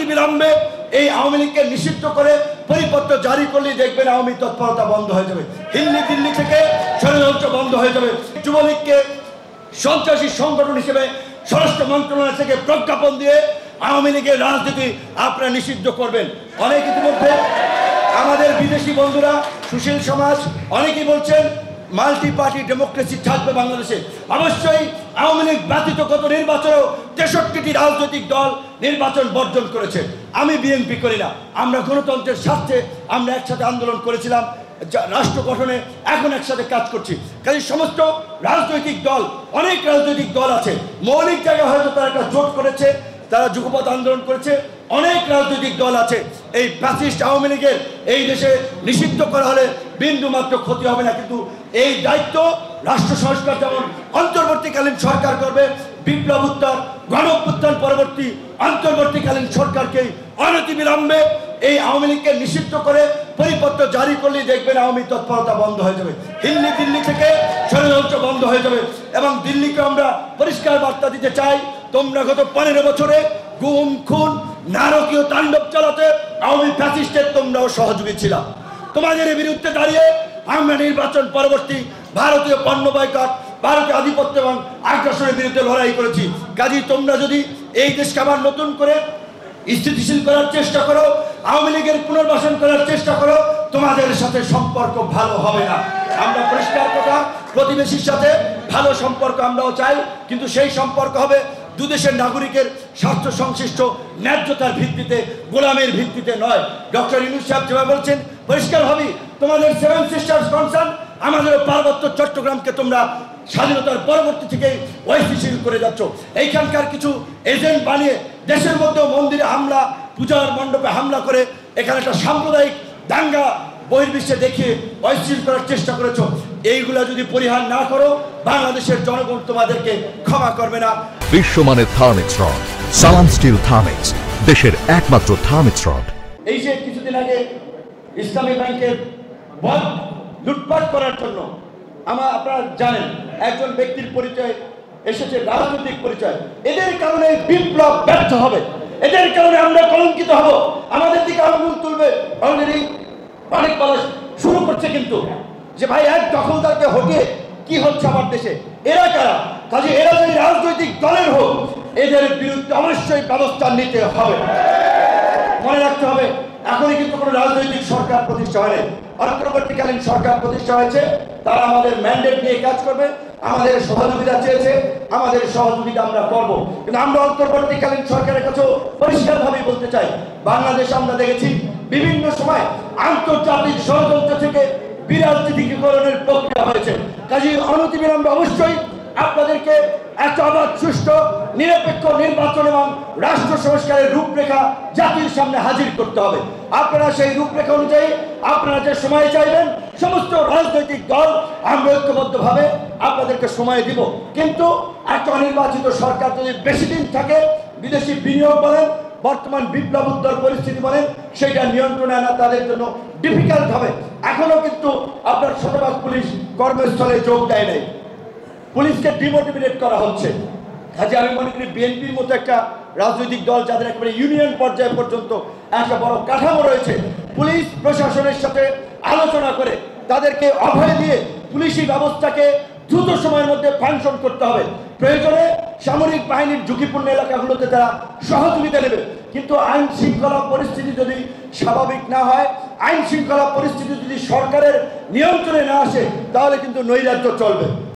অনতিবিলম্বে এই আওয়ামী লীগকে নিষিদ্ধ করে পরিপত্র জারি করলেই দেখবেন আওয়ামী তৎপরতা বন্ধ হয়ে যাবে, দিল্লি থেকে ষড়যন্ত্র বন্ধ হয়ে যাবে। যুবলীগকে সন্ত্রাসী সংগঠন হিসেবে স্বরাষ্ট্র মন্ত্রণালয় থেকে প্রজ্ঞাপন দিয়ে আওয়ামী লীগের রাজনীতি আপনারা নিষিদ্ধ করবেন। অনেক ইতিমধ্যে আমাদের বিদেশি বন্ধুরা, সুশীল সমাজ অনেকেই বলছেন মাল্টি পার্টি ডেমোক্রেসি থাকবে বাংলাদেশে। অবশ্যই আওয়ামী লীগ ব্যতীত গত নির্বাচনেও 63টি রাজনৈতিক দল নির্বাচন বর্জন করেছে। আমি বিএনপি করি না, আমরা গণতন্ত্রের স্বার্থে আমরা একসাথে আন্দোলন করেছিলাম, রাষ্ট্র গঠনে এখন একসাথে কাজ করছি। কাজে সমস্ত রাজনৈতিক দল, অনেক রাজনৈতিক দল আছে, মৌলিক জায়গায় হয়তো তারা একটা জোট করেছে, তারা যুগপৎ আন্দোলন করেছে। অনেক রাজনৈতিক দল আছে, এই ফ্যাসিস্ট আওয়ামী লীগের এই দেশে নিষিদ্ধ করা হলে বিন্দু মাত্র ক্ষতি হবে না। কিন্তু এই দায়িত্ব রাষ্ট্র সংস্কার যেমন অন্তর্বর্তীকালীন সরকার করবে, বিপ্লব উত্তর গণ অভ্যুত্থান পরবর্তী অন্তর্বর্তীকালীন সরকারকেই অনতিবিলম্বে এই আওয়ামী লীগকে নিষিদ্ধ করে পরিপত্র জারি করলেই দেখবেন আওয়ামী তৎপরতা বন্ধ হয়ে যাবে, দিল্লি থেকে ষড়যন্ত্র বন্ধ হয়ে যাবে। এবং দিল্লিকে আমরা পরিষ্কার বার্তা দিতে চাই, তোমরা গত 15 বছরে গুম খুন নারকীয় তাণ্ডব চালাতে আওয়ামী ফ্যাসিস্টের তোমরাও সহযোগী ছিল। তোমাদের বিরুদ্ধে দাঁড়িয়ে আমরা নির্বাচন পরবর্তী ভারতীয় পণ্য বয়কট, ভারতীয় আধিপত্য এবং আগ্রাসনের বিরুদ্ধে লড়াই করেছি। কাজেই তোমরা যদি এই দেশকে আবার নতুন করে স্থিতিশীল করার চেষ্টা করো, আওয়ামী লীগের পুনর্বাসন করার চেষ্টা করো, তোমাদের সাথে সম্পর্ক ভালো হবে না। আমরা পরিষ্কার কথা, প্রতিবেশীর সাথে ভালো সম্পর্ক আমরাও চাই, কিন্তু সেই সম্পর্ক হবে দুদেশের নাগরিকের স্বার্থ সংশ্লিষ্ট ন্যায্যতার ভিত্তিতে, গোলামের ভিত্তিতে নয়। ডক্টর ইউনূস সাহেব যেভাবে বলছেন পরিষ্কারভাবে, তোমাদের 7 সিস্টার্স কনসার্ন, আমাদের পার্বত্য চট্টগ্রামকে তোমরা স্বাধীনতার পরবর্তী থেকে অস্থিতিশীল করে যাচ্ছ। এইখানকার কিছু এজেন্ট বানিয়ে দেশের মধ্যে মন্দিরে হামলা, পূজার মণ্ডপে হামলা করে এখানে একটা সাম্প্রদায়িক দাঙ্গা বহির্বিশ্বে দেখিয়ে অস্থিতিশীল করার চেষ্টা করেছো। এইগুলা যদি পরিহার না করো, বাংলাদেশের জনগণ তোমাদেরকে ক্ষমা করবে না। বিশ্বমানের থার্মিক্স রড, সালাম স্টিল থার্মিক্স, দেশের একমাত্র থার্মিক্স রড। এই যে কিছুদিন আগে ইসলামী ব্যাংকের বল লুটপাট করার জন্য আপনারা জানেন একজন ব্যক্তির পরিচয় এসেছে, রাজনৈতিক পরিচয়। এদের কারণে বিপ্লব ব্যর্থ হবে, এদের কারণে আমরা কলঙ্কিত হব, আমাদের দিকে আঙুল তুলবে। অলরেডি অনেক বলা শুরু করছে কিন্তু যে ভাই এক দখলদারকে হটিয়ে কি হচ্ছে আমার দেশে, এরা কারা? কাজে এরা যদি রাজনৈতিক দলের হোক, এদের বিরুদ্ধে অবশ্যই ব্যবস্থা নিতে হবে। মনে রাখতে হবে, এখনই কিন্তু কোনো রাজনৈতিক সরকার প্রতিষ্ঠা হয়নি, অন্তর্বর্তীকালীন সরকার প্রতিষ্ঠা হয়েছে। তারা আমাদের ম্যান্ডেট নিয়ে কাজ করবে, আমাদের সহযোগিতা চেয়েছে, আমাদের সহযোগিতা আমরা করবো। কিন্তু আমরা অন্তর্বর্তীকালীন সরকারের কাছেও পরিষ্কারভাবেই বলতে চাই, বাংলাদেশে আমরা দেখেছি বিভিন্ন সময় আন্তর্জাতিক ষড়যন্ত্র থেকে বিরাজনীতিকরণের প্রক্রিয়া হয়েছে। কাজেই অনতিবিলম্বে অবশ্যই আপনাদেরকে একটা অবাধ, সুষ্ঠু, নিরপেক্ষ নির্বাচন এবং রাষ্ট্র সংস্কারের রূপরেখা জাতির সামনে হাজির করতে হবে। আপনারা সেই রূপরেখা অনুযায়ী আপনারা যে সময় চাইবেন, সমস্ত রাজনৈতিক দল আমরা ঐক্যবদ্ধভাবে আপনাদেরকে সময় দিব। কিন্তু একটা অনির্বাচিত সরকার যদি বেশি দিন থাকে, বিদেশি বিনিয়োগ বলেন, বর্তমান বিপ্লব উত্তর পরিস্থিতি বলেন, সেটা নিয়ন্ত্রণে আনা তাদের জন্য ডিফিকাল্ট হবে। এখনো কিন্তু আপনার শতভাগ পুলিশ কর্মস্থলে যোগ দেয় নাই, পুলিশকে ডিমোটিভেট করা হচ্ছে। কাজে আমি মনে করি বিএনপির মতো একটা রাজনৈতিক দল, যাদের একেবারে ইউনিয়ন পর্যায়ে পর্যন্ত একটা বড় কাঠামো রয়েছে, পুলিশ প্রশাসনের সাথে আলোচনা করে তাদেরকে অভয় দিয়ে পুলিশি ব্যবস্থাকে দ্রুত সময়ের মধ্যে ফাংশন করতে হবে। প্রয়োজনে সামরিক বাহিনীর ঝুঁকিপূর্ণ এলাকাগুলোতে তারা সহযোগিতা নেবে। কিন্তু আইন শৃঙ্খলা পরিস্থিতি যদি স্বাভাবিক না হয়, আইন শৃঙ্খলা পরিস্থিতি যদি সরকারের নিয়ন্ত্রণে না আসে, তাহলে কিন্তু নৈরাজ্য চলবে।